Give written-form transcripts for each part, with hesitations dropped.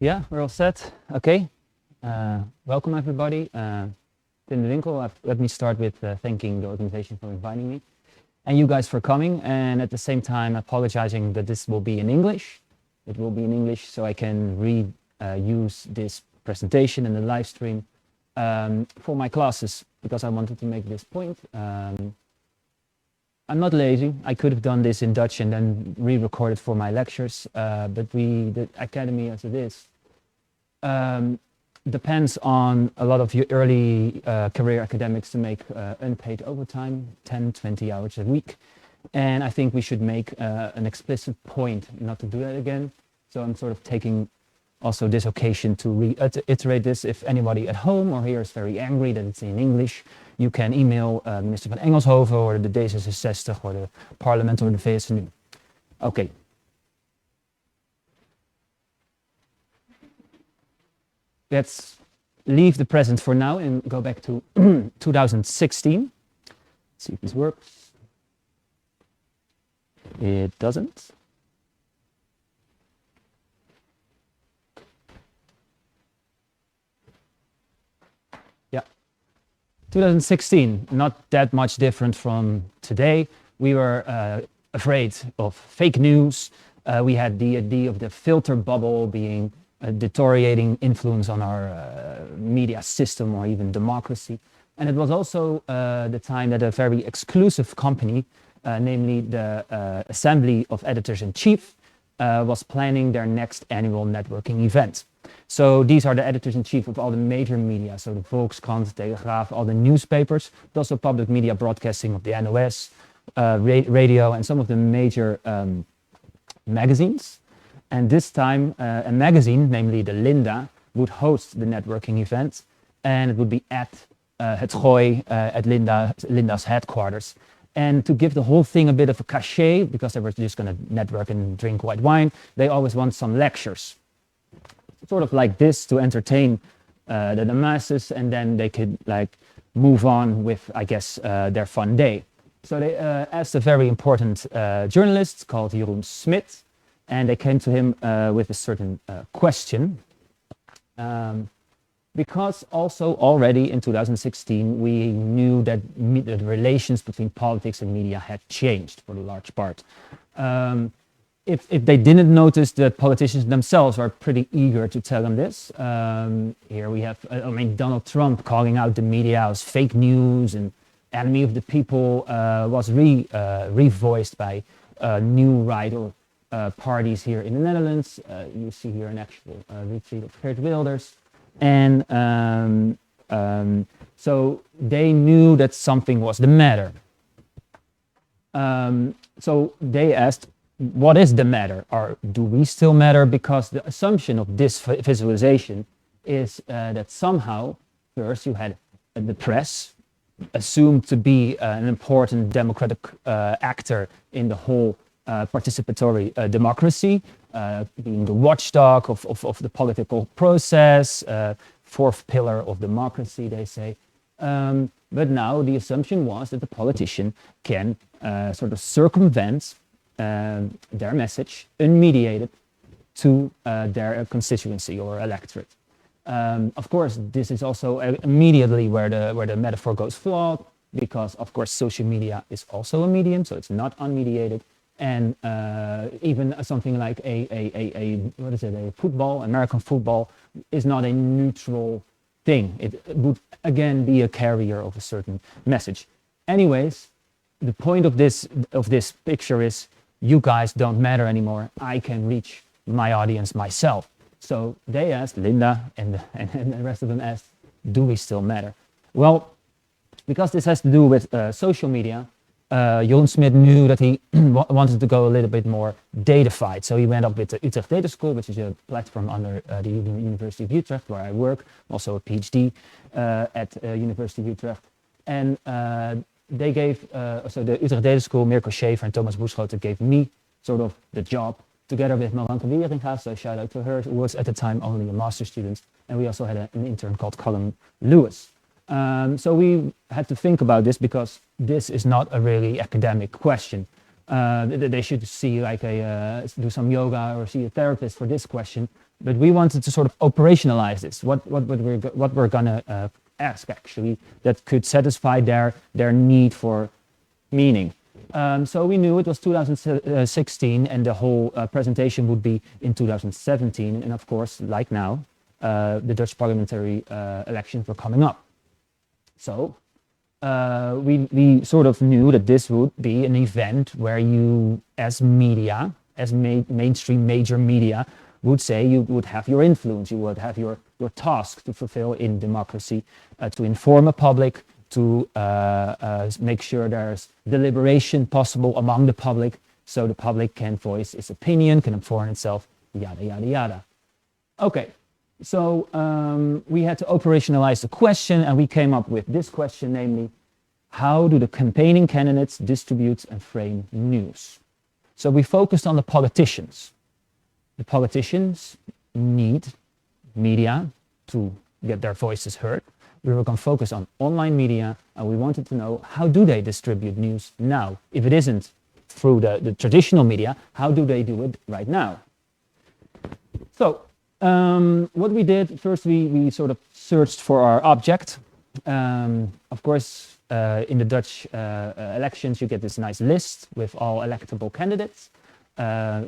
Yeah, we're all set. Okay. Welcome everybody. In the Winkel, let me start with thanking the organization for inviting me and you guys for coming, and at the same time apologizing that this will be in English. It will be in English so I can use this presentation and the live stream for my classes, because I wanted to make this point. I'm not lazy. I could have done this in Dutch and then re-recorded for my lectures, but the academy as it is depends on a lot of your early career academics to make unpaid overtime, 10, 20 hours a week. And I think we should make an explicit point not to do that again. So I'm sort of taking also this occasion to reiterate this. If anybody at home or here is very angry that it's in English, you can email minister van Engelshoven or the D66 or the parlement or the VSNU. Okay. Let's leave the present for now and go back to 2016. Let's see if this works. It doesn't. Yeah. 2016, not that much different from today. We were afraid of fake news. We had the idea of the filter bubble being a deteriorating influence on our media system or even democracy. And it was also the time that a very exclusive company, namely the Assembly of Editors-in-Chief, was planning their next annual networking event. So these are the editors-in-chief of all the major media, so the Volkskrant, Telegraaf, all the newspapers, but also public media broadcasting of the NOS, radio, and some of the major magazines. And this time, a magazine, namely the Linda, would host the networking event, and it would be at Het Gooi, at Linda's headquarters. And to give the whole thing a bit of a cachet, because they were just going to network and drink white wine, they always want some lectures, sort of like this, to entertain the masses, and then they could like move on with, I guess, their fun day. So they asked a very important journalist called Jeroen Smit. And they came to him with a certain question, because also already in 2016 we knew that the relations between politics and media had changed for the large part. If they didn't notice, the politicians themselves are pretty eager to tell them this. Here we have, Donald Trump calling out the media as fake news and enemy of the people, was revoiced by new right or parties here in the Netherlands. You see here an actual retweet of Geert Wilders. And so they knew that something was the matter. So they asked, what is the matter? Or do we still matter? Because the assumption of this visualization is that somehow, first you had the press, assumed to be an important democratic actor in the whole participatory democracy, being the watchdog of the political process, fourth pillar of democracy, they say. But now the assumption was that the politician can sort of circumvent their message unmediated to their constituency or electorate. Of course, this is also immediately where the metaphor goes flawed, because of course social media is also a medium, so it's not unmediated. And even something like a football, American football, is not a neutral thing. It would again be a carrier of a certain message. Anyways, the point of this picture is, you guys don't matter anymore. I can reach my audience myself. So they asked, Linda and the rest of them asked, do we still matter? Well, because this has to do with social media, Jeroen Smit knew that he wanted to go a little bit more datafied. So he went up with the Utrecht Data School, which is a platform under the University of Utrecht, where I work, also a PhD at University of Utrecht. And they gave, so the Utrecht Data School, Mirko Schaefer and Thomas Boeschoten gave me sort of the job, together with Wieringa, so shout out to her, who was at the time only a master's student. And we also had an intern called Lewis. So we had to think about this, because this is not a really academic question. They should see like do some yoga or see a therapist for this question. But we wanted to sort of operationalize this. What we're gonna ask actually that could satisfy their need for meaning. So we knew it was 2016 and the whole presentation would be in 2017. And of course, like now, the Dutch parliamentary elections were coming up. So we sort of knew that this would be an event where you, as media, as mainstream major media, would say you would have your influence, you would have your task to fulfill in democracy, to inform a public, to make sure there's deliberation possible among the public, so the public can voice its opinion, can inform itself, yada, yada, yada. Okay, so we had to operationalize the question, and we came up with this question, namely, how do the campaigning candidates distribute and frame news? So we focused on the politicians. The politicians need media to get their voices heard. We were going to focus on online media, and we wanted to know, how do they distribute news now? If it isn't through the traditional media, how do they do it right now? So what we did, first we sort of searched for our object. Of course, in the Dutch elections, you get this nice list with all electable candidates.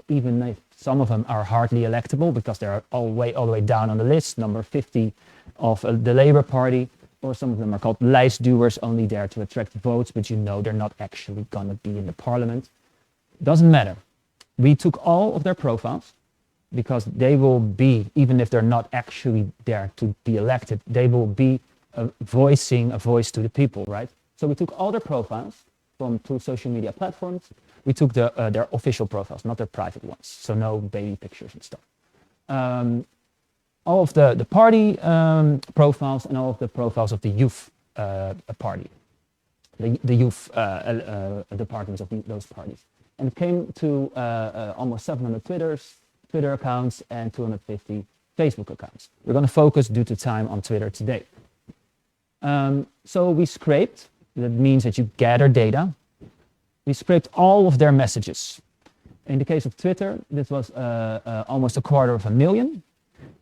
Even if some of them are hardly electable because they're all the way down on the list, number 50 of the Labour Party, or some of them are called lijstduwers, only there to attract votes, but you know they're not actually going to be in the parliament. Doesn't matter. We took all of their profiles because they will be, even if they're not actually there to be elected, they will be voicing a voice to the people, right? So we took all their profiles from 2 social media platforms. We took their official profiles, not their private ones, so no baby pictures and stuff. All of the party profiles and all of the profiles of the youth party, the youth departments of those parties. And it came to almost 700 Twitter accounts and 250 Facebook accounts. We're going to focus, due to time, on Twitter today. So we scraped, that means that you gather data. We scraped all of their messages. In the case of Twitter, this was almost 250,000.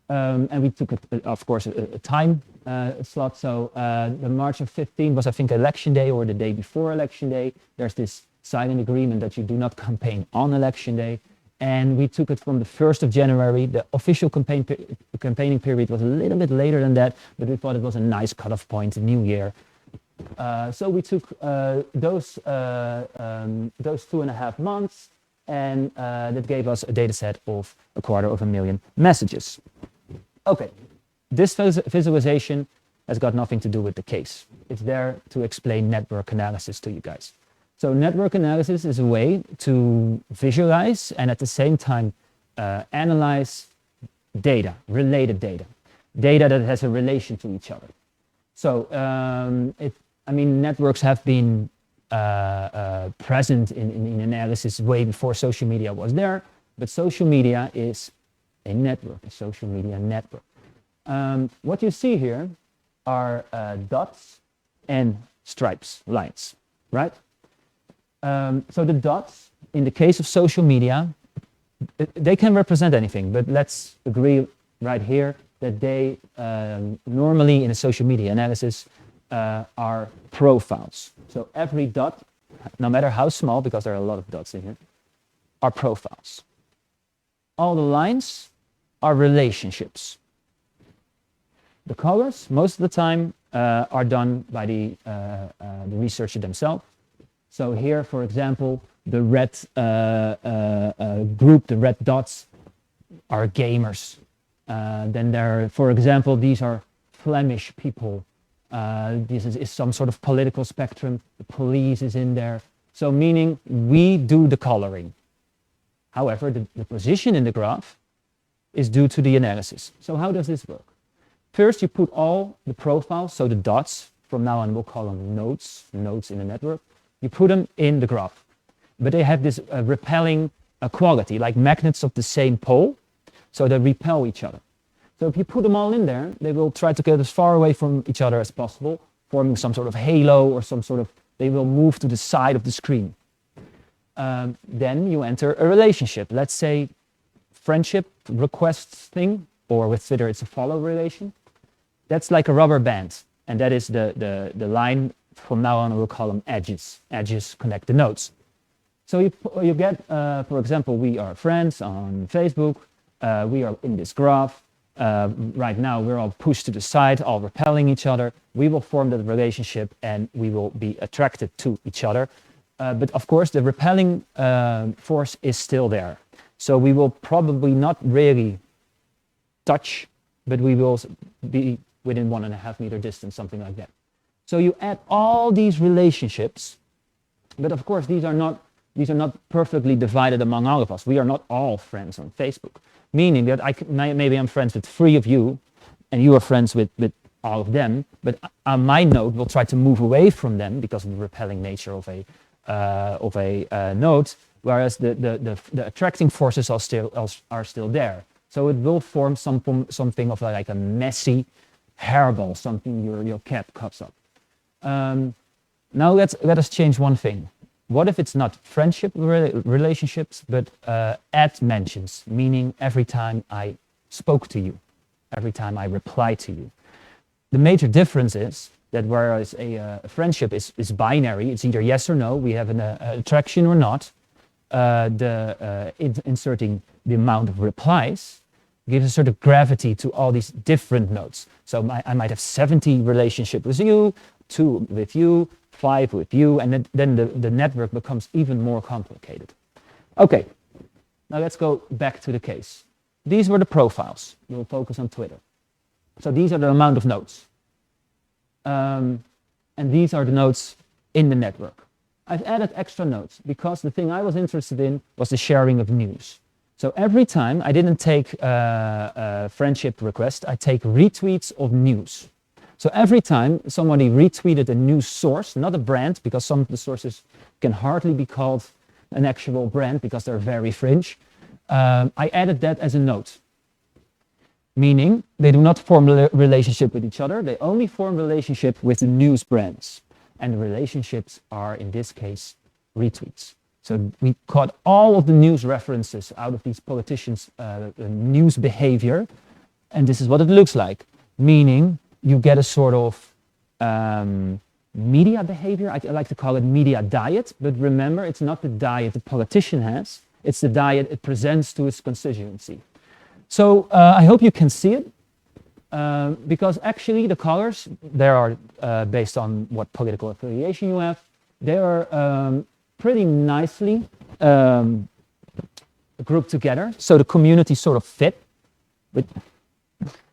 And we took, of course, a time slot. So the March of 15 was, I think, election day or the day before election day. There's this silent agreement that you do not campaign on election day. And we took it from the 1st of January. The official campaigning period was a little bit later than that, but we thought it was a nice cutoff point, New Year. So we took those 2.5 months, and that gave us a data set of 250,000 messages. Okay, this visualization has got nothing to do with the case. It's there to explain network analysis to you guys. So network analysis is a way to visualize and at the same time analyze data, related data that has a relation to each other. So networks have been present in analysis way before social media was there, but social media is a network, a social media network. What you see here are dots and stripes, lines, right? So the dots, in the case of social media, they can represent anything, but let's agree right here that they normally in a social media analysis are profiles. So every dot, no matter how small, because there are a lot of dots in here, are profiles. All the lines are relationships. The colors, most of the time, are done by the researcher themselves. So here, for example, the red group, the red dots, are gamers. Then there, for example, these are Flemish people. This is some sort of political spectrum. The police is in there. So meaning we do the coloring. However, the position in the graph is due to the analysis. So how does this work? First, you put all the profiles, so the dots, from now on we'll call them nodes in the network. You put them in the graph, but they have this repelling quality, like magnets of the same pole, so they repel each other. So if you put them all in there, they will try to get as far away from each other as possible, forming some sort of halo or some sort of, they will move to the side of the screen. Then you enter a relationship. Let's say friendship request thing, or with Twitter it's a follow relation. That's like a rubber band, and that is the line. From now on we'll call them edges. Edges connect the nodes. So you get, for example, we are friends on Facebook, we are in this graph. Right now we're all pushed to the side, all repelling each other. We will form that relationship and we will be attracted to each other. But of course the repelling force is still there. So we will probably not really touch, but we will be within 1.5 meter distance, something like that. So you add all these relationships, but of course these are not perfectly divided among all of us. We are not all friends on Facebook, meaning that maybe I'm friends with 3 of you, and you are friends with all of them, but my node will try to move away from them because of the repelling nature of a node, whereas the attracting forces are still there. So it will form something of like a messy hairball, something your cat cuts up. Now let us change one thing. What if it's not friendship relationships, but at mentions, meaning every time I spoke to you, every time I replied to you. The major difference is that whereas a friendship is binary, it's either yes or no, we have an attraction or not, inserting the amount of replies gives a sort of gravity to all these different nodes. So I might have 70 relationships with you, 2 with you, 5 with you, and then the network becomes even more complicated. Okay, now let's go back to the case. These were the profiles. We'll focus on Twitter. So these are the amount of nodes. And these are the nodes in the network. I've added extra nodes because the thing I was interested in was the sharing of news. So every time I didn't take a friendship request, I take retweets of news. So every time somebody retweeted a news source, not a brand, because some of the sources can hardly be called an actual brand because they're very fringe, I added that as a node. Meaning they do not form a relationship with each other, they only form a relationship with the news brands. And the relationships are, in this case, retweets. So we caught all of the news references out of these politicians' news behavior, and this is what it looks like. Meaning you get a sort of media behavior. I like to call it media diet, but remember, it's not the diet the politician has, it's the diet it presents to its constituency. So I hope you can see it, because actually the colors, they are based on what political affiliation you have. They are pretty nicely grouped together, so the community sort of fit,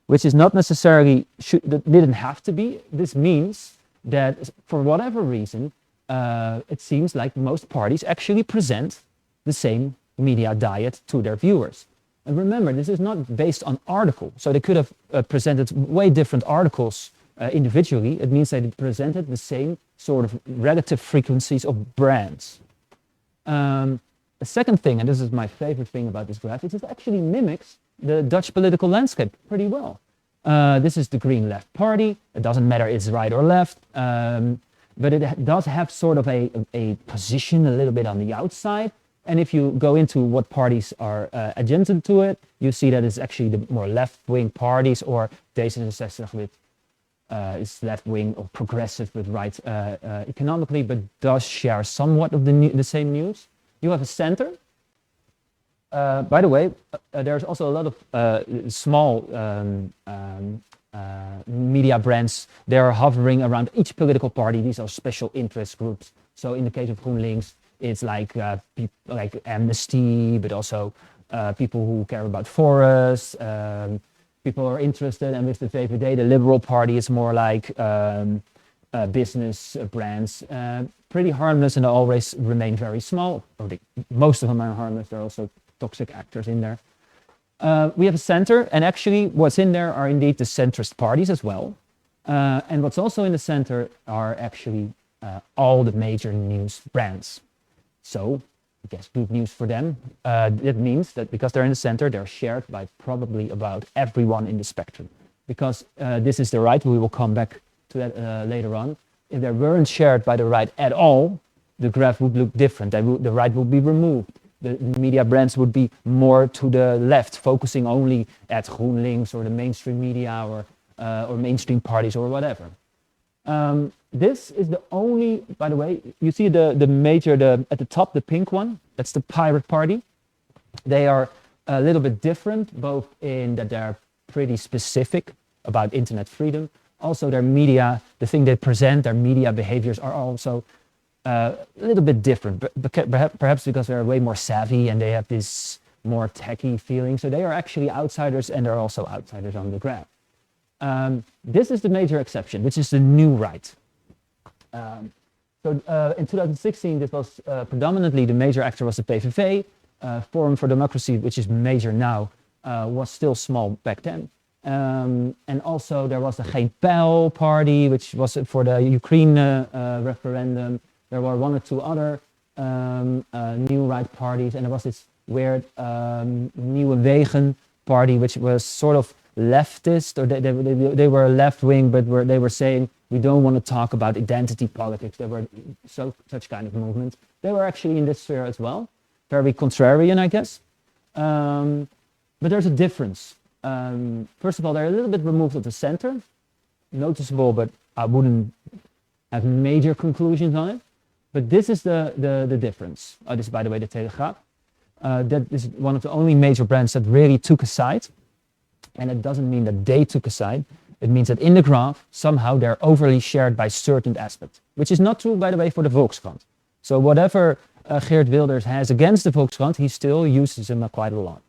which is not necessarily, didn't have to be. This means that for whatever reason, it seems like most parties actually present the same media diet to their viewers. And remember, this is not based on article. So they could have presented way different articles individually. It means they presented the same sort of relative frequencies of brands. The second thing, and this is my favorite thing about this graph, is it actually mimics the Dutch political landscape pretty well. This is the Green Left Party. It doesn't matter it's right or left, but it does have sort of a position a little bit on the outside. And if you go into what parties are adjacent to it, you see that it's actually the more left-wing parties, or D66 with is left-wing or progressive with right economically, but does share somewhat of the same news. You have a center. By the way, there's also a lot of small media brands. They are hovering around each political party. These are special interest groups. So in the case of GroenLinks, it's like Amnesty, but also people who care about forests, people who are interested. And with the VVD, the Liberal Party, is more like business brands, pretty harmless, and they always remain very small. Most of them are harmless. There are also toxic actors in there. We have a center, and actually what's in there are indeed the centrist parties as well. And what's also in the center are actually all the major news brands. So, I guess good news for them. That means that because they're in the center, they're shared by probably about everyone in the spectrum. Because this is the right, we will come back to that later on. If they weren't shared by the right at all, the graph would look different. The right would be removed. the media brands would be more to the left, focusing only at GroenLinks or the mainstream media or mainstream parties or whatever. This is the only, by the way, you see the major, at the top, the pink one, that's the Pirate Party. They are a little bit different, both in that they're pretty specific about internet freedom. Also their media, the thing they present, their media behaviors are also a little bit different, perhaps because they're way more savvy and they have this more techie feeling. So they are actually outsiders, and they're also outsiders on the graph. This is the major exception, which is the new right. In 2016, this was predominantly the major actor was the PVV. Forum for Democracy, which is major now, was still small back then. And also there was the Geen Pijl party, which was for the Ukraine referendum. There were one or two other new right parties, and there was this weird Nieuwe Wegen party, which was sort of leftist, or they were left-wing, but they were saying we don't want to talk about identity politics. There were such kind of movements. They were actually in this sphere as well, very contrarian, I guess. But there's a difference. First of all, they're a little bit removed of the center, noticeable, but I wouldn't have major conclusions on it. But this is the difference. This is, by the way, the Telegraaf. That is one of the only major brands that really took a side. And it doesn't mean that they took a side. It means that in the graph, somehow they're overly shared by certain aspects, which is not true, by the way, for the Volkskrant. So whatever Geert Wilders has against the Volkskrant, he still uses them quite a lot.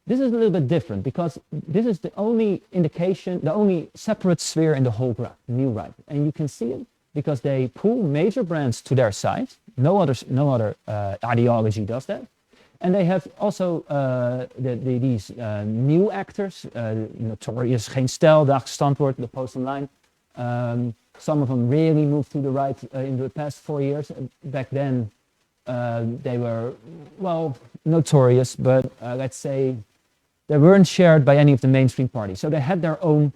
This is a little bit different because this is the only indication, the only separate sphere in the whole graph, new right. And you can see it because they pull major brands to their side. No other ideology does that. And they have also these new actors, notorious Geen Stijl, Dag Standwoord, the Post Online. Some of them really moved to the right in the past 4 years. Back then, they were, well, notorious, but let's say they weren't shared by any of the mainstream parties. So they had their own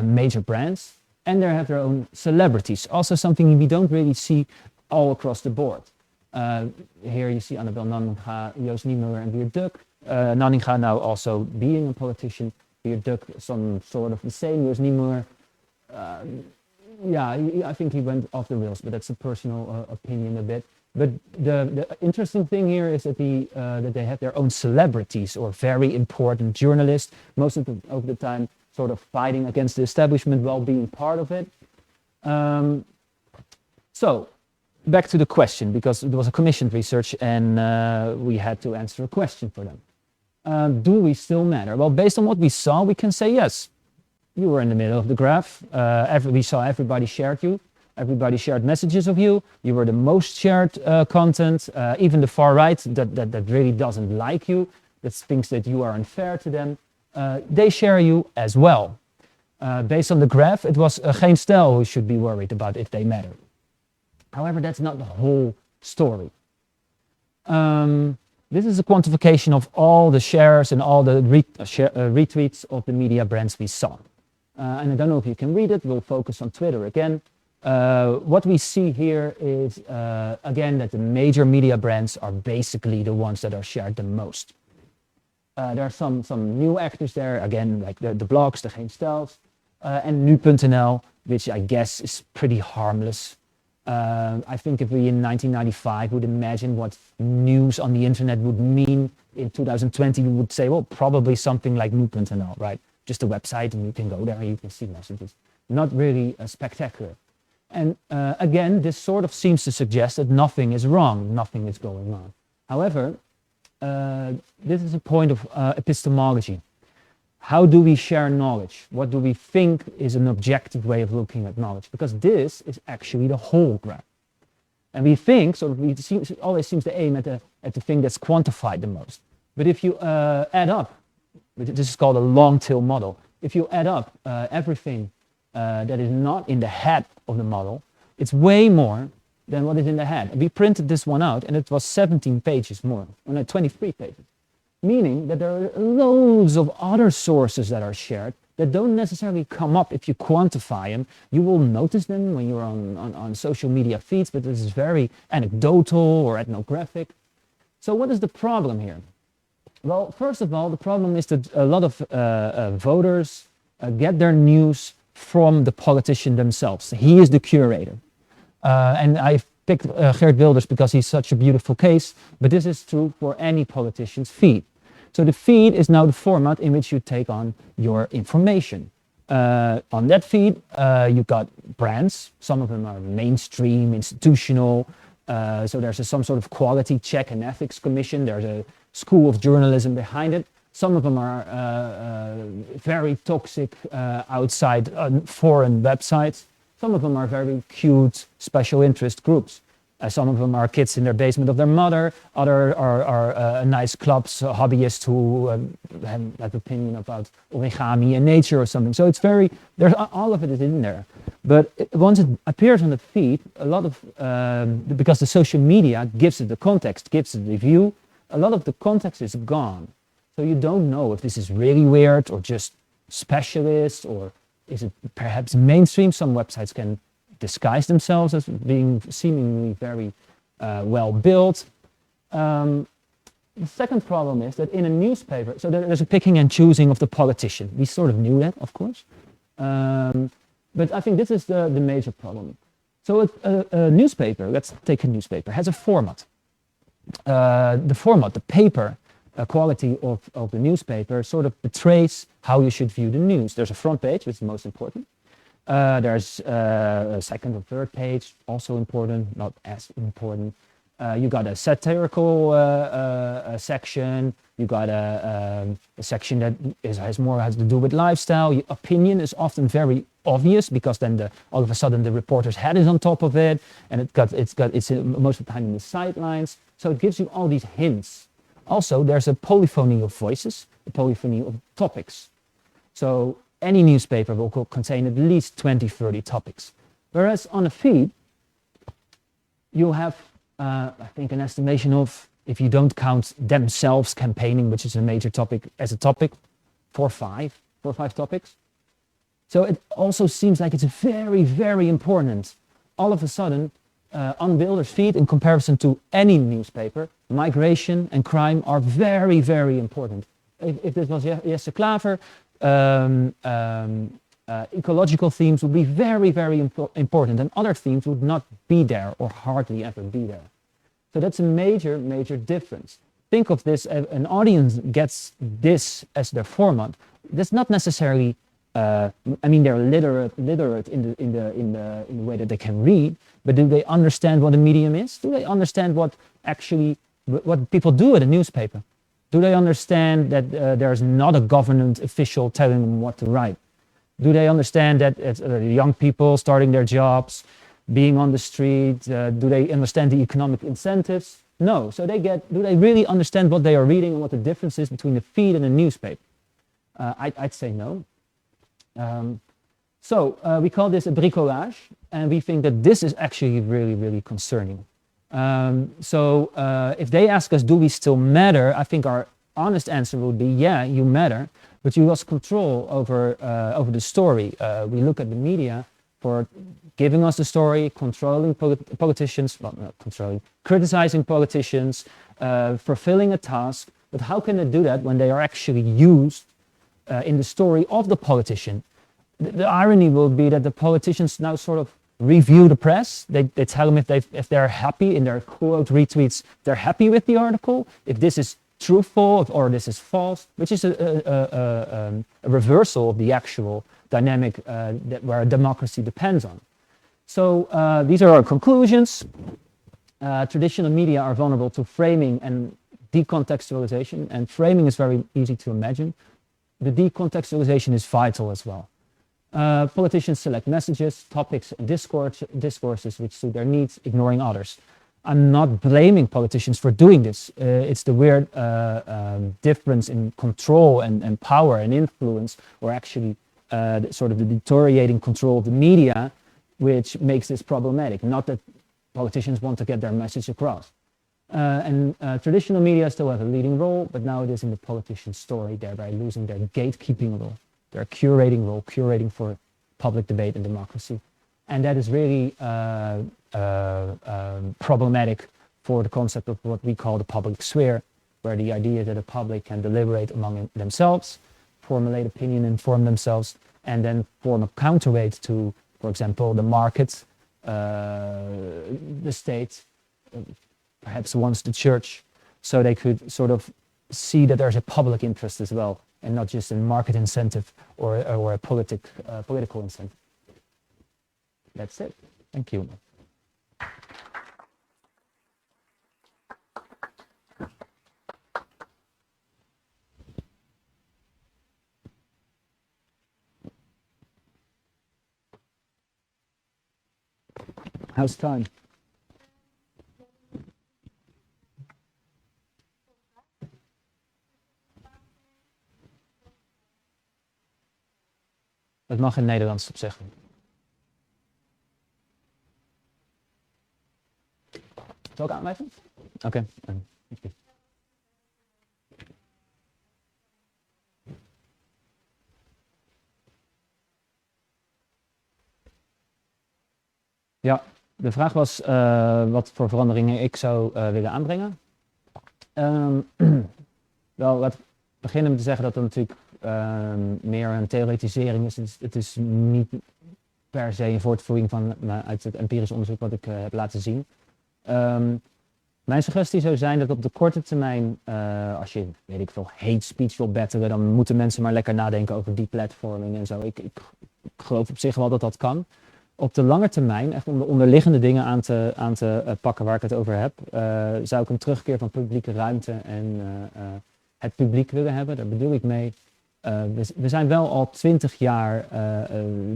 major brands, and they have their own celebrities. Also something we don't really see all across the board. Here you see Annabel Nanninga, Joost Niemuller, and Wiert Duk. Nanninga now also being a politician. Wiert Duk, some sort of the same. Joost Niemuller, I think he went off the rails, but that's a personal opinion a bit. But the interesting thing here is that that they have their own celebrities or very important journalists, most of the time sort of fighting against the establishment while being part of it. So back to the question, because it was a commissioned research and we had to answer a question for them. Do we still matter? Well, based on what we saw, we can say yes. You were in the middle of the graph. We saw everybody shared you. Everybody shared messages of you. You were the most shared content. Even the far right that really doesn't like you, that thinks that you are unfair to them, they share you as well. Based on the graph, it was Geen Stijl who should be worried about if they matter. However, that's not the whole story. This is a quantification of all the shares and all the retweets of the media brands we saw. And I don't know if you can read it. We'll focus on Twitter again. What we see here is, again, that the major media brands are basically the ones that are shared the most. There are some new actors there, again, like the blogs, the Geen Stijls, and nu.nl, which I guess is pretty harmless. I think if we in 1995 would imagine what news on the internet would mean in 2020, we would say, well, probably something like nu.nl, right? Just a website and you can go there and you can see messages. Not really spectacular. And again, this sort of seems to suggest that nothing is wrong, nothing is going on. However, this is a point of epistemology. How do we share knowledge? What do we think is an objective way of looking at knowledge? Because this is actually the whole graph. And we think, always seems to aim at the thing that's quantified the most. But if you add up, this is called a long tail model. If you add up everything that is not in the head of the model, it's way more than what is in the head. We printed this one out and it was 17 pages more, 23 pages. Meaning that there are loads of other sources that are shared that don't necessarily come up if you quantify them. You will notice them when you're on social media feeds, but this is very anecdotal or ethnographic. So what is the problem here? Well, first of all, the problem is that a lot of voters get their news from the politician themselves. He is the curator. And I've picked Geert Wilders because he's such a beautiful case, but this is true for any politician's feed. So the feed is now the format in which you take on your information. On that feed, you've got brands. Some of them are mainstream, institutional. So there's some sort of quality check and ethics commission. There's a school of journalism behind it. Some of them are very toxic outside foreign websites. Some of them are very cute special interest groups. Some of them are kids in their basement of their mother. Other are nice clubs, hobbyists who have opinion about origami and nature or something. So it's there's all of it is in there. But once it appears on the feed, a lot of, because the social media gives it the context, gives it the view, a lot of the context is gone. So you don't know if this is really weird or just specialist, or is it perhaps mainstream. Some websites can disguise themselves as being seemingly very well built. The second problem is that in a newspaper, so there's a picking and choosing of the politician. We sort of knew that, of course. But I think this is the major problem. So a newspaper, let's take a newspaper, has a format. The format, the paper quality of the newspaper sort of betrays how you should view the news. There's a front page, which is the most important. There's a second or third page, also important, not as important. You got a satirical section. You got a section that has to do with lifestyle. Your opinion is often very obvious because then all of a sudden the reporter's head is on top of it, and it's most of the time in the sidelines. So it gives you all these hints. Also, there's a polyphony of voices, a polyphony of topics. So any newspaper will contain at least 20, 30 topics. Whereas on a feed, you have, I think, an estimation of, if you don't count themselves campaigning, which is a major topic as a topic, 4 or 5 topics. So it also seems like it's very, very important. All of a sudden, on Wilders' feed, in comparison to any newspaper, migration and crime are very, very important. If this was Jesse Klaver, ecological themes would be very, very important, and other themes would not be there or hardly ever be there. So that's a major, major difference. Think of this: an audience gets this as their format. That's not necessarily. I mean, they're literate in the way that they can read, but do they understand what a medium is? Do they understand what people do at a newspaper? Do they understand that there's not a government official telling them what to write? Do they understand that it's young people starting their jobs, being on the street? Do they understand the economic incentives? No. So do they really understand what they are reading and what the difference is between a feed and a newspaper? I'd say no. So we call this a bricolage, and we think that this is actually really, really concerning. So if they ask us, do we still matter? I think our honest answer would be, yeah, you matter, but you lost control over the story. We look at the media for giving us the story, controlling politicians, well, not controlling, criticizing politicians, fulfilling a task. But how can they do that when they are actually used in the story of the politician? The irony will be that the politicians now sort of review the press. They tell them if they're happy in their quote retweets, they're happy with the article, if this is truthful or this is false, which is a reversal of the actual dynamic where a democracy depends on. So these are our conclusions. Traditional media are vulnerable to framing and decontextualization, and framing is very easy to imagine. The decontextualization is vital as well. Politicians select messages, topics, and discourses which suit their needs, ignoring others. I'm not blaming politicians for doing this. It's the weird difference in control and power and influence, or actually sort of the deteriorating control of the media, which makes this problematic. Not that politicians want to get their message across. Traditional media still have a leading role, but now it is in the politician's story, thereby losing their gatekeeping role. They're a curating role, curating for public debate and democracy. And that is really problematic for the concept of what we call the public sphere, where the idea that the public can deliberate among themselves, formulate opinion, inform themselves, and then form a counterweight to, for example, the market, the state, perhaps once the church, so they could sort of see that there's a public interest as well, and not just a market incentive or a political incentive. That's it. Thank you. How's time? Het mag in Nederlands op zeggen. Zal ik aanwijzen? Oké. Ja, de vraag was wat voor veranderingen ik zou willen aanbrengen. Wel, laat ik beginnen met te zeggen dat het natuurlijk meer een theoretisering is. Het is niet per se een voortvoering uit het empirisch onderzoek wat ik heb laten zien. Mijn suggestie zou zijn dat op de korte termijn, als je, weet ik veel, hate speech wil batteren, dan moeten mensen maar lekker nadenken over deplatforming en zo. Ik geloof op zich wel dat dat kan. Op de lange termijn, echt om de onderliggende dingen aan te pakken waar ik het over heb, zou ik een terugkeer van publieke ruimte en het publiek willen hebben. Daar bedoel ik mee. We zijn wel al 20 jaar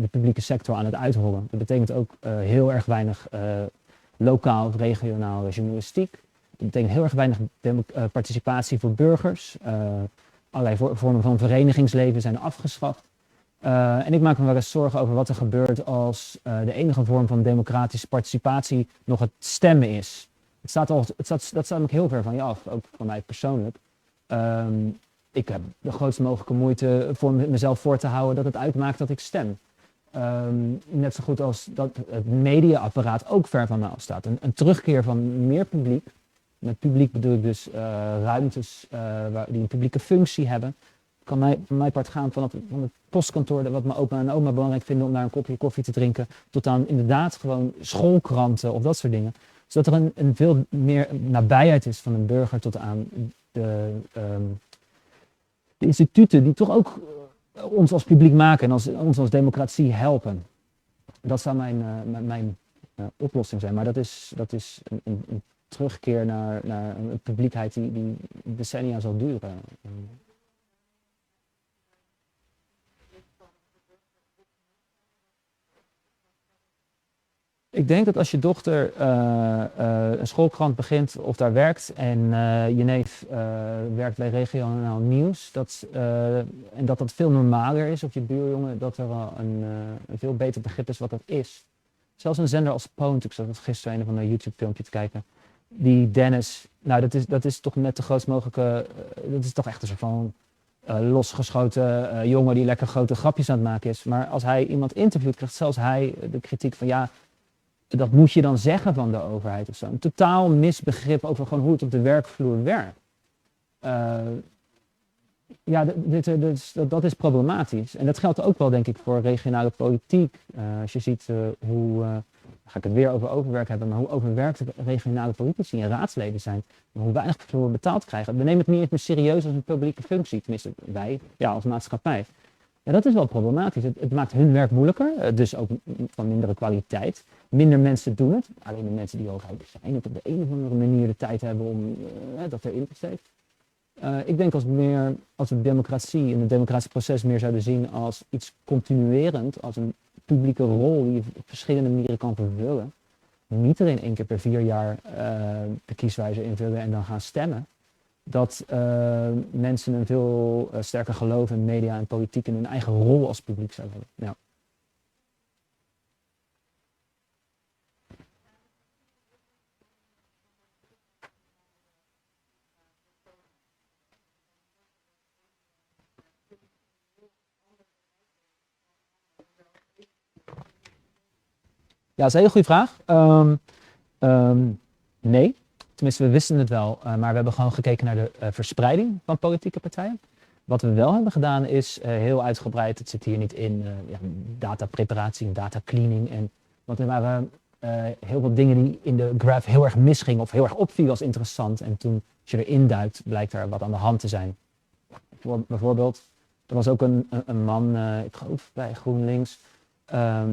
de publieke sector aan het uithollen. Dat betekent ook heel erg weinig lokaal of regionaal journalistiek. Dat betekent heel erg weinig participatie voor burgers. Allerlei vormen van verenigingsleven zijn afgeschaft. En ik maak me wel eens zorgen over wat er gebeurt als de enige vorm van democratische participatie nog het stemmen is. Dat staat ook heel ver van je af, ook van mij persoonlijk. Ik heb de grootst mogelijke moeite voor mezelf voor te houden dat het uitmaakt dat ik stem. Net zo goed als dat het mediaapparaat ook ver van mij afstaat. Een terugkeer van meer publiek. Met publiek bedoel ik dus ruimtes die een publieke functie hebben. Kan van mijn part gaan van het postkantoor, wat mijn opa en oma belangrijk vinden om daar een kopje koffie te drinken, tot aan inderdaad gewoon schoolkranten of dat soort dingen. Zodat er een veel meer nabijheid is van een burger tot aan de instituten die toch ook ons als publiek maken en ons als democratie helpen. Dat zou mijn oplossing zijn. Maar dat is een terugkeer naar een publiekheid die decennia zal duren. Ik denk dat als je dochter een schoolkrant begint of daar werkt en je neef werkt bij regionaal nieuws, en dat veel normaler is, of je buurjongen, dat er wel een veel beter begrip is wat dat is. Zelfs een zender als Poont, ik zat gisteren een of ander YouTube filmpje te kijken, die Dennis, nou dat is toch net de grootst mogelijke, dat is toch echt een soort van losgeschoten jongen die lekker grote grapjes aan het maken is. Maar als hij iemand interviewt, krijgt zelfs hij de kritiek van ja, dat moet je dan zeggen van de overheid of zo. Een totaal misbegrip over gewoon hoe het op de werkvloer werkt. Ja, dat is problematisch. En dat geldt ook wel, denk ik, voor regionale politiek. Als je ziet hoe, ga ik het weer over overwerk hebben, maar hoe overwerkte regionale politici en raadsleden zijn. En hoe weinig voor betaald krijgen. We nemen het niet eens meer serieus als een publieke functie. Tenminste, wij, ja, als maatschappij. Ja, dat is wel problematisch. Het maakt hun werk moeilijker, dus ook van mindere kwaliteit. Minder mensen doen het. Alleen de mensen die hoogheid zijn, op de een of andere manier de tijd hebben om dat erin te steken. Ik denk als we democratie en het democratisch proces meer zouden zien als iets continuerend, als een publieke rol die je op verschillende manieren kan vervullen. Niet alleen 1 keer per 4 jaar de kieswijzer invullen en dan gaan stemmen. Dat mensen een veel sterker geloof in media en politiek en hun eigen rol als publiek zouden hebben. Ja. dat is een hele goede vraag. Nee, tenminste we wisten het wel, maar we hebben gewoon gekeken naar de verspreiding van politieke partijen. Wat we wel hebben gedaan is heel uitgebreid, het zit hier niet in, datapreparatie en data cleaning. Want er waren heel veel dingen die in de graph heel erg misgingen of heel erg opvielen als interessant. En toen, als je erin duikt, blijkt er wat aan de hand te zijn. Bijvoorbeeld, er was ook een man, ik geloof bij GroenLinks,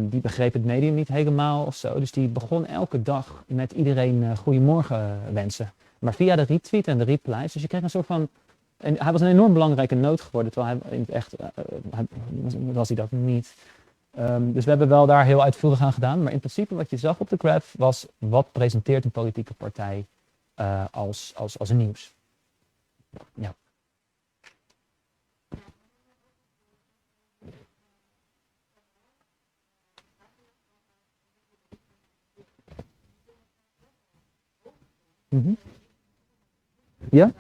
die begreep het medium niet helemaal of zo. Dus die begon elke dag met iedereen goedemorgen wensen. Maar via de retweet en de replies. Dus je kreeg een soort van... En hij was een enorm belangrijke noot geworden, terwijl hij in het echt was hij dat niet. Dus we hebben wel daar heel uitvoerig aan gedaan. Maar in principe wat je zag op de graph was wat presenteert een politieke partij als nieuws. Ja. Ja?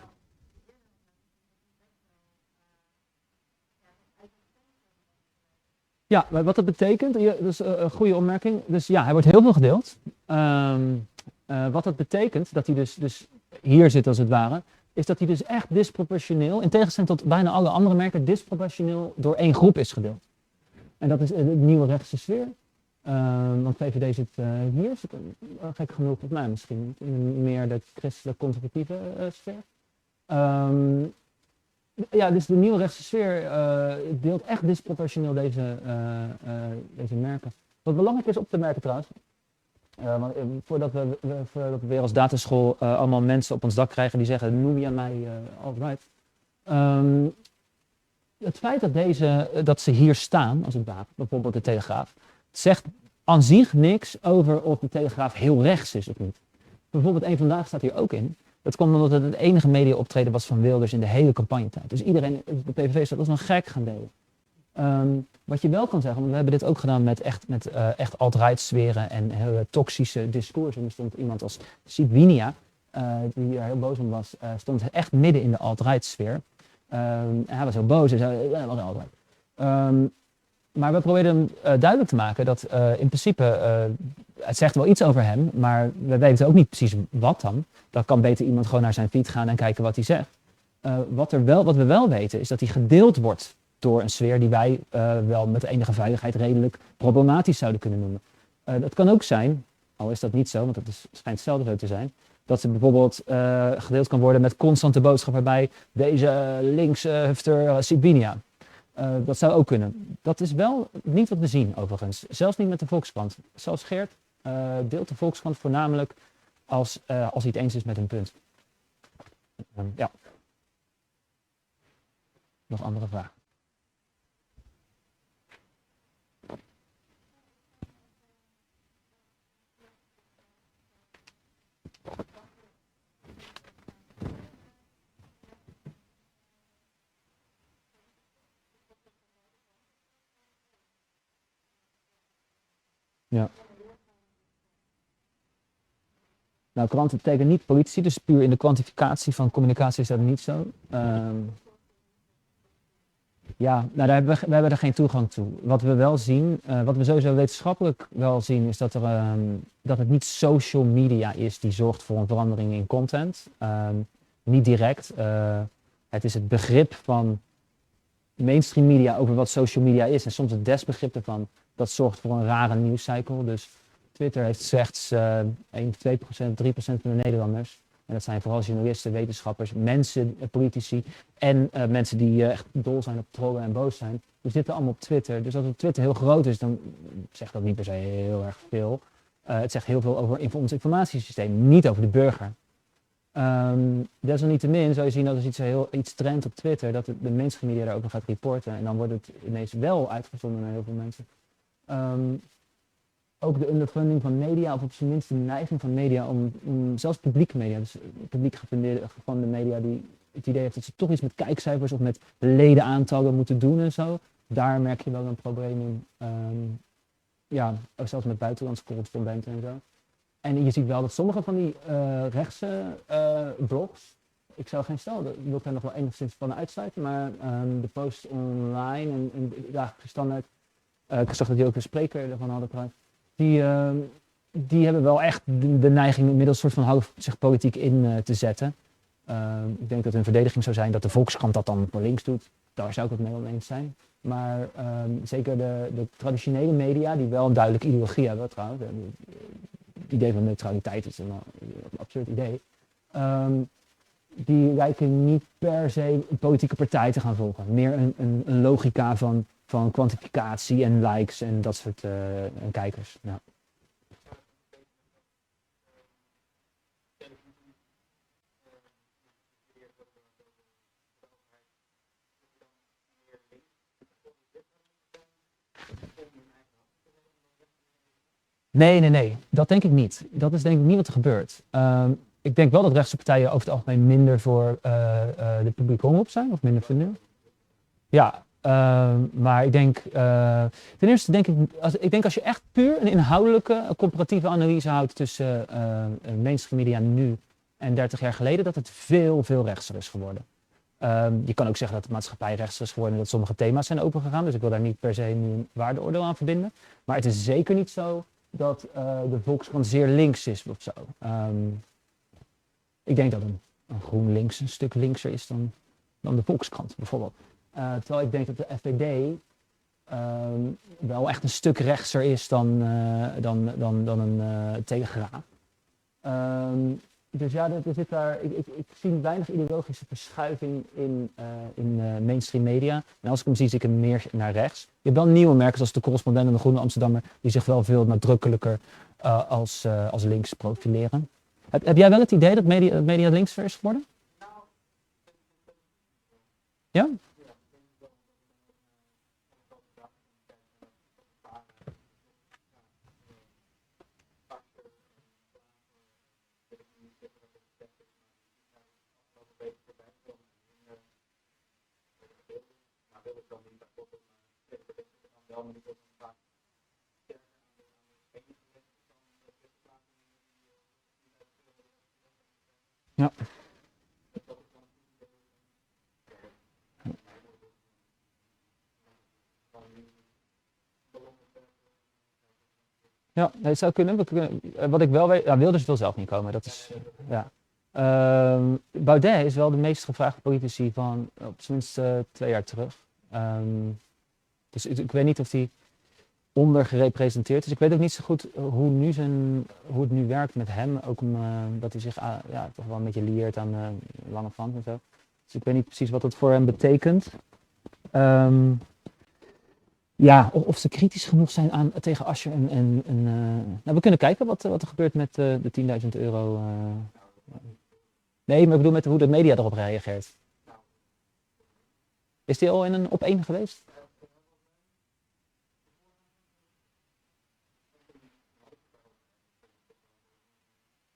Ja, wat dat betekent, dus een goede opmerking. Dus ja, hij wordt heel veel gedeeld. Wat dat betekent, dat hij dus hier zit als het ware, is dat hij dus echt disproportioneel, in tegenstelling tot bijna alle andere merken, disproportioneel door één groep is gedeeld. En dat is de nieuwe rechtse sfeer. Want VVD zit hier, zit gek genoeg op mij misschien, in meer de christelijk conservatieve sfeer. Ja, dus de nieuwe rechtse sfeer deelt echt disproportioneel deze merken. Wat belangrijk is op te merken trouwens, want voordat we weer als dataschool allemaal mensen op ons dak krijgen die zeggen, noem je mij alt-right. Het feit dat ze hier staan, als het ware, bijvoorbeeld de Telegraaf, zegt aan zich niks over of de Telegraaf heel rechts is of niet. Bijvoorbeeld één vandaag staat hier ook in. Dat kwam omdat het enige media-optreden was van Wilders in de hele campagnetijd. Dus iedereen, de PVV staat als een gek gaan delen. Wat je wel kan zeggen, want we hebben dit ook gedaan met echt alt-right sferen en hele toxische discoursen. Er stond iemand als Wieringa, die er heel boos om was, stond echt midden in de alt-right sfeer. En hij was heel boos en zei, dat was alt-right. Maar we probeerden hem duidelijk te maken dat in principe, het zegt wel iets over hem, maar we weten ook niet precies wat dan. Dan kan beter iemand gewoon naar zijn feed gaan en kijken wat hij zegt. Wat we wel weten is dat hij gedeeld wordt door een sfeer die wij wel met enige veiligheid redelijk problematisch zouden kunnen noemen. Dat kan ook zijn, al is dat niet zo, want het schijnt zelden zo te zijn, dat ze bijvoorbeeld gedeeld kan worden met constante boodschap waarbij deze linkse hufter Sibinia. Dat zou ook kunnen. Dat is wel niet wat we zien overigens. Zelfs niet met de Volkskrant. Zelfs Geert deelt de Volkskrant voornamelijk als hij het eens is met een punt. Ja. Nog andere vragen? Ja. Nou, kranten betekenen niet politici, dus puur in de kwantificatie van communicatie is dat niet zo. Ja, nou, we hebben er geen toegang toe. Wat we wel zien, wat we sowieso wetenschappelijk wel zien, is dat het niet social media is die zorgt voor een verandering in content. Niet direct. Het is het begrip van mainstream media over wat social media is en soms het desbegrip ervan, dat zorgt voor een rare nieuwscycle. Dus Twitter heeft slechts 1, 2%, 3% van de Nederlanders. En dat zijn vooral journalisten, wetenschappers, mensen, politici en mensen die echt dol zijn op trollen en boos zijn. Die zitten allemaal op Twitter. Dus als op Twitter heel groot is, dan zegt dat niet per se heel erg veel. Het zegt heel veel over ons informatiesysteem, niet over de burger. Desalniettemin zou je zien dat als iets trendt op Twitter, dat de mainstream media daar ook nog gaat reporten. En dan wordt het ineens wel uitgezonden naar heel veel mensen. Ook de underfunding van media, of op zijn minst de neiging van media om zelfs publieke media, dus publiek gefunde media die het idee heeft dat ze toch iets met kijkcijfers of met ledenaantallen moeten doen en zo. Daar merk je wel een probleem in. Ja, ook zelfs met buitenlandse correspondenten en zo. En je ziet wel dat sommige van die rechtse blogs, ik zou geen stel, dat wil ik er nog wel enigszins van uitsluiten, maar de posts online en ja, standaard. Ik zag dat die ook een spreker ervan hadden trouwens. die hebben wel echt de neiging inmiddels soort van zich politiek in te zetten. Ik denk dat hun verdediging zou zijn dat de Volkskrant dat dan voor links doet. Daar zou ik het mee oneens zijn. Maar zeker de traditionele media, die wel een duidelijke ideologie hebben trouwens. Het idee van neutraliteit is een absurd idee. Die lijken niet per se een politieke partij te gaan volgen. Meer een logica van kwantificatie en likes en dat soort en kijkers. Ja. Nee. Dat denk ik niet. Dat is denk ik niet wat er gebeurt. Ik denk wel dat rechtse partijen over het algemeen minder voor de publieke omroep zijn, of minder funderen. Ja, maar ik denk, ten eerste denk ik, als je echt puur een inhoudelijke, comparatieve analyse houdt tussen mainstream media nu en 30 jaar geleden, dat het veel rechtser is geworden. Je kan ook zeggen dat de maatschappij rechtser is geworden en dat sommige thema's zijn opengegaan, dus ik wil daar niet per se nu een waardeoordeel aan verbinden. Maar het is zeker niet zo dat de Volkskrant zeer links is of zo. Ik denk dat een GroenLinks een stuk linkser is dan de Volkskrant bijvoorbeeld. Terwijl ik denk dat de FVD wel echt een stuk rechtser is dan een Telegraaf. Dus ja, er zit daar, ik zie weinig ideologische verschuiving in mainstream media. En als ik hem zie ik hem meer naar rechts. Je hebt wel nieuwe merken zoals de Correspondent en de Groene Amsterdammer, die zich wel veel nadrukkelijker als links profileren. Heb jij wel het idee dat media linkser is geworden? Ja? Ja. Ja, het zou kunnen. Wat ik wel weet, Wilders wil zelf niet komen. Dat is, ja. Baudet is wel de meest gevraagde politici van op zijn minst 2 jaar terug. Dus ik weet niet of hij ondergerepresenteerd is. Ik weet ook niet zo goed hoe het nu werkt met hem. Ook omdat hij zich toch wel een beetje lieert aan Lange Frans en zo. Dus ik weet niet precies wat dat voor hem betekent. Ja, of ze kritisch genoeg zijn tegen Asscher. Nou, we kunnen kijken wat er gebeurt met de 10.000 euro. Nee, maar ik bedoel met hoe de media erop reageert. Is die al in een op-één geweest?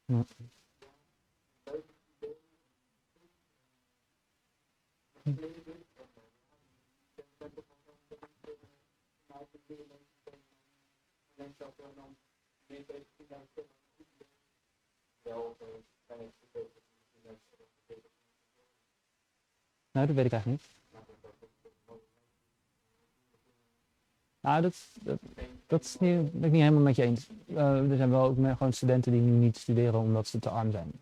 Ja. Nou, dat weet ik eigenlijk niet. Nou, dat is niet, ben ik niet helemaal met je eens. Er zijn wel ook gewoon studenten die nu niet studeren omdat ze te arm zijn.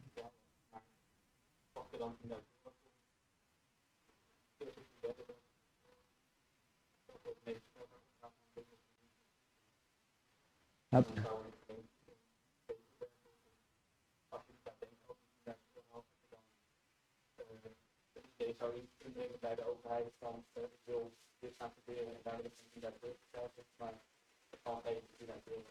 Ja. Zou je inbrengen bij de overheid van ik wil dit gaan studeren en daar wil ik een 10.000 euro krijgen, maar ik kan geen 10.000 euro.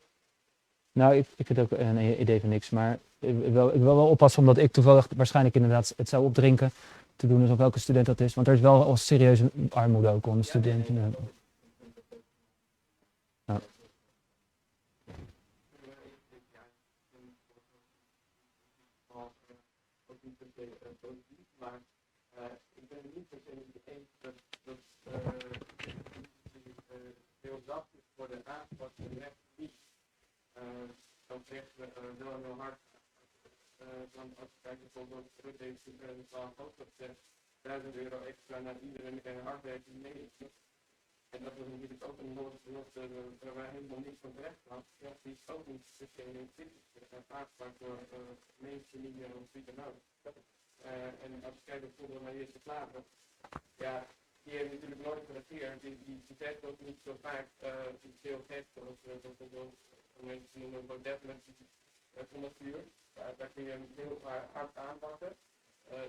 Nou, ik vind het ook een idee van niks, maar ik wil wel oppassen omdat ik toevallig waarschijnlijk inderdaad het zou opdrinken te doen alsof welke student dat is, want er is wel al serieuze armoede ook onder studenten. Ja. Maar ik ben het niet per se eens dat heel zacht is worden aangepast en recht niet. Dan zegt wel heel hard. Dan als je kijkt bijvoorbeeld, Rutte heeft wel een foto gezegd, 1.000 euro extra naar iedereen die geen hard heeft. Nee, En dat was natuurlijk ook een woord waar wij helemaal niks van terecht had. Ja, die is ook niet kritisch. Er zijn vaak door mensen die wie dan ook. En als je kijkt bijvoorbeeld naar eerste klaver, ja, die hebben natuurlijk nooit gereageerd. Die zegt ook niet zo vaak iets heel gek, zoals bijvoorbeeld mensen noemen Baudet met van het vuur. Daar kun je hem heel hard aanpakken.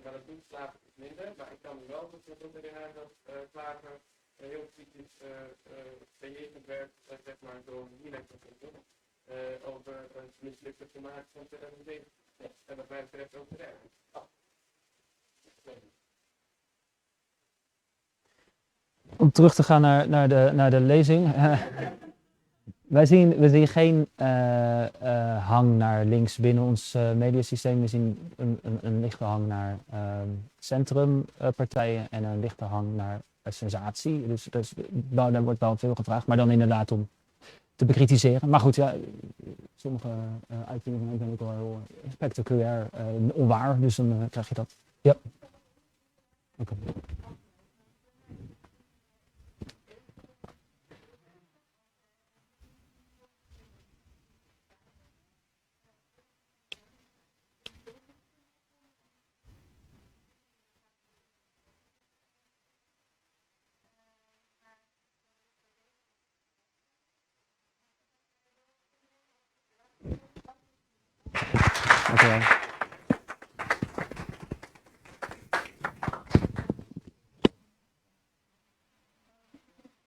Maar dat doet slagen minder. Maar ik kan me wel bijvoorbeeld herinneren dat klaver heel kritisch bejegend werd, zeg maar, door Wieringa Lewis over het mislukte formaat van 2007. En wat mij betreft ook terecht. Om terug te gaan naar de lezing. We zien geen hang naar links binnen ons mediasysteem. We zien een lichte hang naar centrumpartijen en een lichte hang naar sensatie. Dus daar wordt wel veel gevraagd, maar dan inderdaad om te bekritiseren. Maar goed, ja, sommige uitingen van hem zijn ook wel heel spectaculair, onwaar, dus dan krijg je dat. Ja. Oké. Dankjewel.